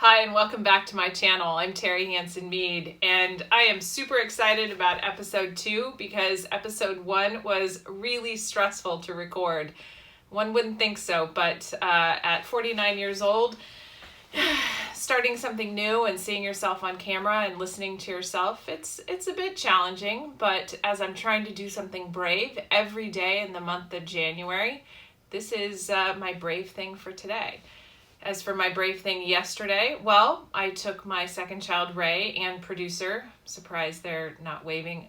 Hi, and welcome back to my channel. I'm Terri Hansen-Mead, and I am super excited about episode 2 because episode 1 was really stressful to record. One wouldn't think so, but at 49 years old, starting something new and seeing yourself on camera and listening to yourself, it's a bit challenging, but as I'm trying to do something brave every day in the month of January, this is my brave thing for today. As for my brave thing yesterday, well, I took my second child, Ray, and producer. Surprised they're not waving.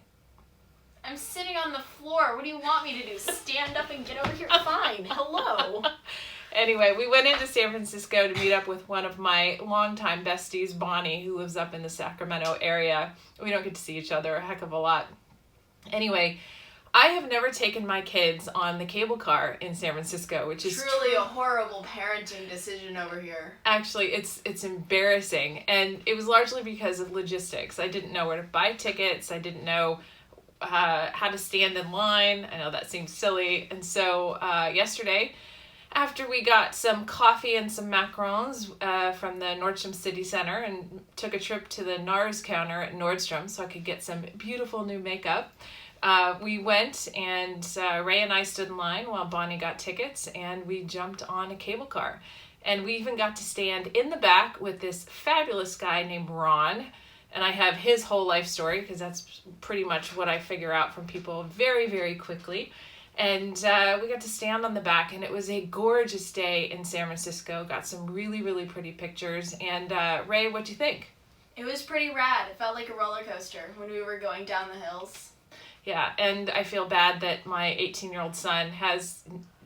I'm sitting on the floor. What do you want me to do? Stand up and get over here? Fine. Hello. Anyway, we went into San Francisco to meet up with one of my longtime besties, Bonnie, who lives up in the Sacramento area. We don't get to see each other a heck of a lot. Anyway, I have never taken my kids on the cable car in San Francisco, which is truly a horrible parenting decision over here. Actually, it's embarrassing, and it was largely because of logistics. I didn't know where to buy tickets. I didn't know how to stand in line. I know that seems silly, and so yesterday, after we got some coffee and some macarons from the Nordstrom City Center and took a trip to the NARS counter at Nordstrom so I could get some beautiful new makeup, we went and Ray and I stood in line while Bonnie got tickets, and we jumped on a cable car. And we even got to stand in the back with this fabulous guy named Ron. And I have his whole life story because that's pretty much what I figure out from people very, very quickly. And we got to stand on the back, and it was a gorgeous day in San Francisco. Got some really, really pretty pictures. And Ray, what'd you think? It was pretty rad. It felt like a roller coaster when we were going down the hills. Yeah, and I feel bad that my 18-year-old son has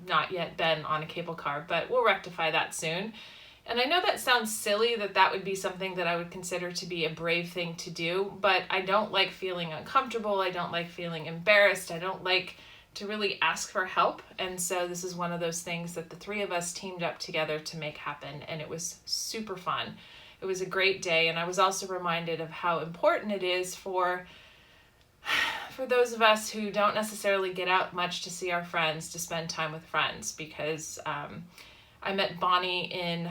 not yet been on a cable car, but we'll rectify that soon. And I know that sounds silly that would be something that I would consider to be a brave thing to do, but I don't like feeling uncomfortable. I don't like feeling embarrassed. I don't like to really ask for help. And so this is one of those things that the three of us teamed up together to make happen, and it was super fun. It was a great day, and I was also reminded of how important it is for those of us who don't necessarily get out much to see our friends, to spend time with friends, because I met Bonnie in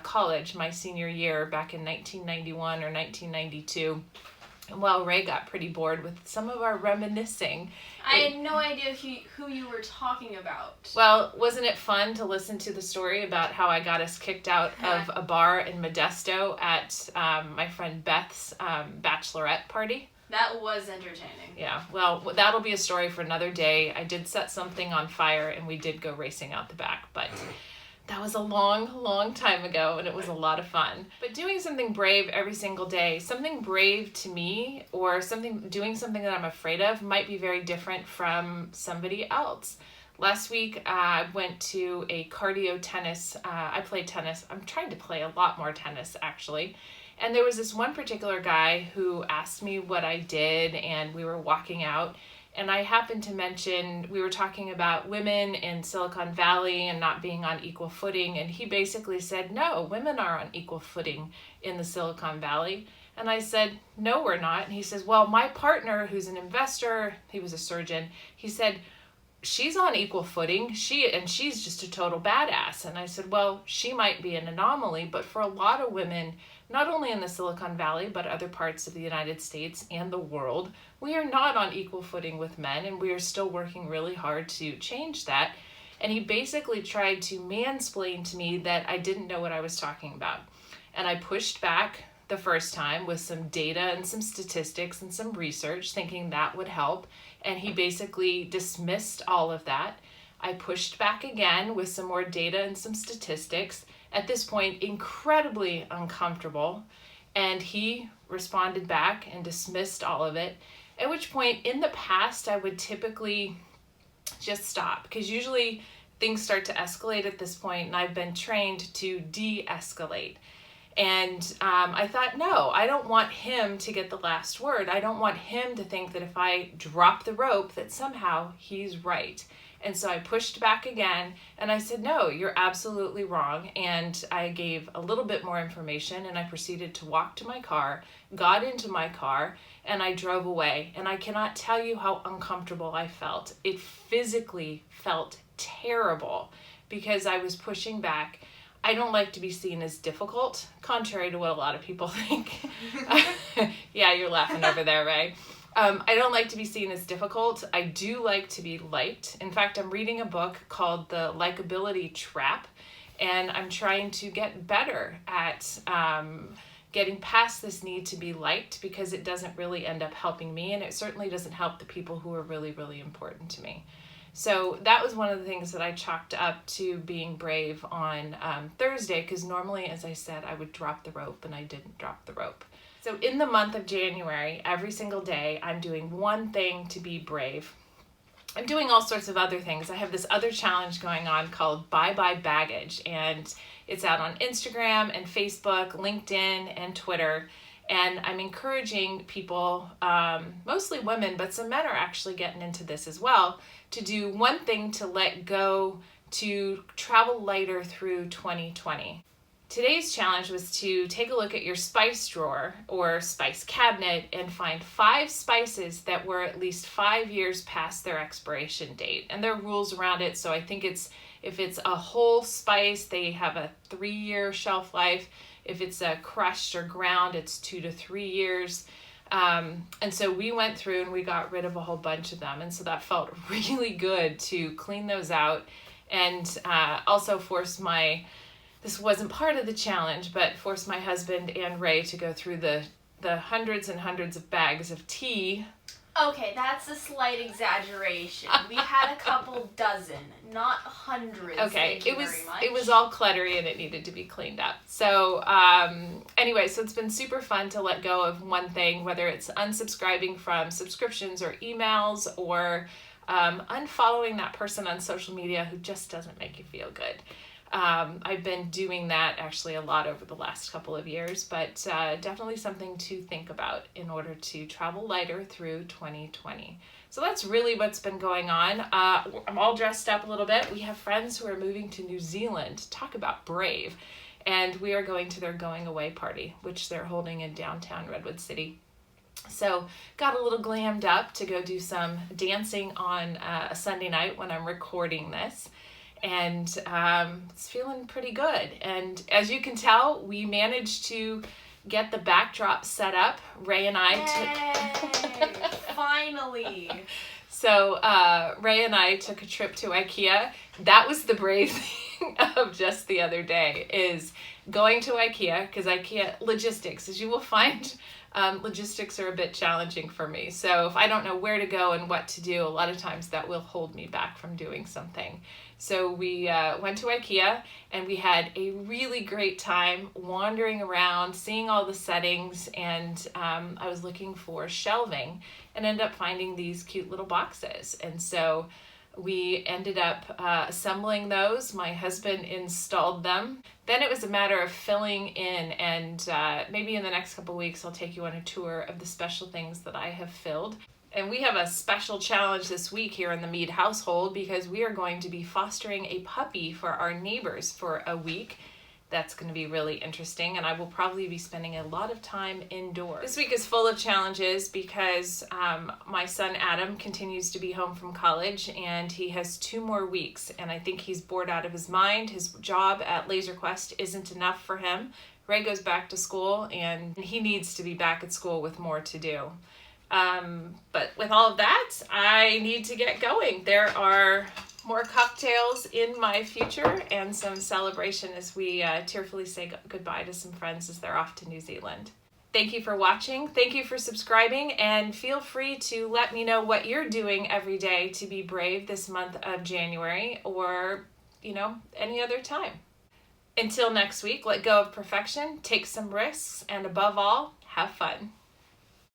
college my senior year back in 1991 or 1992. And while Ray got pretty bored with some of our reminiscing. I had no idea who you were talking about. Well, wasn't it fun to listen to the story about how I got us kicked out of a bar in Modesto at my friend Beth's bachelorette party? That was entertaining. Yeah, well, that'll be a story for another day. I did set something on fire, and we did go racing out the back, but that was a long, long time ago, and it was a lot of fun. But doing something brave every single day, something brave to me, or doing something that I'm afraid of, might be very different from somebody else. Last week, I went to a cardio tennis. I play tennis. I'm trying to play a lot more tennis, actually. And there was this one particular guy who asked me what I did, and we were walking out, and I happened to mention, we were talking about women in Silicon Valley and not being on equal footing, and he basically said, no, women are on equal footing in the Silicon Valley. And I said, no, we're not. And he says, well, my partner, who's an investor, he was a surgeon, he said, she's on equal footing, she's just a total badass. And I said, well, she might be an anomaly, but for a lot of women, not only in the Silicon Valley, but other parts of the United States and the world, we are not on equal footing with men, and we are still working really hard to change that. And he basically tried to mansplain to me that I didn't know what I was talking about. And I pushed back the first time with some data and some statistics and some research, thinking that would help. And he basically dismissed all of that. I pushed back again with some more data and some statistics. At this point, incredibly uncomfortable. And he responded back and dismissed all of it. At which point, in the past, I would typically just stop, because usually things start to escalate at this point, and I've been trained to de-escalate. And I thought, no, I don't want him to get the last word. I don't want him to think that if I drop the rope that somehow he's right. And so I pushed back again, and I said, no, you're absolutely wrong. And I gave a little bit more information, and I proceeded to walk to my car, got into my car, and I drove away. And I cannot tell you how uncomfortable I felt. It physically felt terrible because I was pushing back. I don't like to be seen as difficult, contrary to what a lot of people think. Yeah, you're laughing over there, Ray. I don't like to be seen as difficult. I do like to be liked. In fact, I'm reading a book called The Likability Trap, and I'm trying to get better at getting past this need to be liked, because it doesn't really end up helping me, and it certainly doesn't help the people who are really, really important to me. So that was one of the things that I chalked up to being brave on Thursday, because normally, as I said, I would drop the rope, and I didn't drop the rope. So in the month of January, every single day, I'm doing one thing to be brave. I'm doing all sorts of other things. I have this other challenge going on called Bye Bye Baggage, and it's out on Instagram and Facebook, LinkedIn, and Twitter. And I'm encouraging people, mostly women, but some men are actually getting into this as well, to do one thing to let go, to travel lighter through 2020. Today's challenge was to take a look at your spice drawer or spice cabinet and find 5 spices that were at least 5 years past their expiration date. And there are rules around it, so I think if it's a whole spice, they have a 3-year shelf life. If it's a crushed or ground, it's 2 to 3 years. And so we went through and we got rid of a whole bunch of them. And so that felt really good to clean those out, and also force this wasn't part of the challenge, but forced my husband and Ray to go through the hundreds and hundreds of bags of tea. Okay, that's a slight exaggeration. We had a couple dozen, not hundreds. Okay, Thank you very much. it was all cluttery and it needed to be cleaned up. So anyway, so it's been super fun to let go of one thing, whether it's unsubscribing from subscriptions or emails, or unfollowing that person on social media who just doesn't make you feel good. I've been doing that actually a lot over the last couple of years, but definitely something to think about in order to travel lighter through 2020. So that's really what's been going on. I'm all dressed up a little bit. We have friends who are moving to New Zealand. Talk about brave. And we are going to their going away party, which they're holding in downtown Redwood City. So got a little glammed up to go do some dancing on a Sunday night when I'm recording this. And it's feeling pretty good. And as you can tell, we managed to get the backdrop set up. Ray and I Yay! Finally. So Ray and I took a trip to Ikea. That was the brave thing of just the other day, is going to Ikea, because Ikea logistics, as you will find, logistics are a bit challenging for me. So if I don't know where to go and what to do, a lot of times that will hold me back from doing something. So we went to Ikea, and we had a really great time wandering around, seeing all the settings, and I was looking for shelving and ended up finding these cute little boxes. And so we ended up assembling those. My husband installed them. Then it was a matter of filling in, and maybe in the next couple weeks I'll take you on a tour of the special things that I have filled. And we have a special challenge this week here in the Mead household, because we are going to be fostering a puppy for our neighbors for a week. That's going to be really interesting, and I will probably be spending a lot of time indoors. This week is full of challenges because my son Adam continues to be home from college, and he has 2 more weeks, and I think he's bored out of his mind. His job at Laser Quest isn't enough for him. Ray goes back to school, and he needs to be back at school with more to do. But with all of that, I need to get going. There are more cocktails in my future and some celebration as we tearfully say goodbye to some friends as they're off to New Zealand. Thank you for watching. Thank you for subscribing, and feel free to let me know what you're doing every day to be brave this month of January, or, any other time. Until next week, let go of perfection, take some risks, and above all, have fun.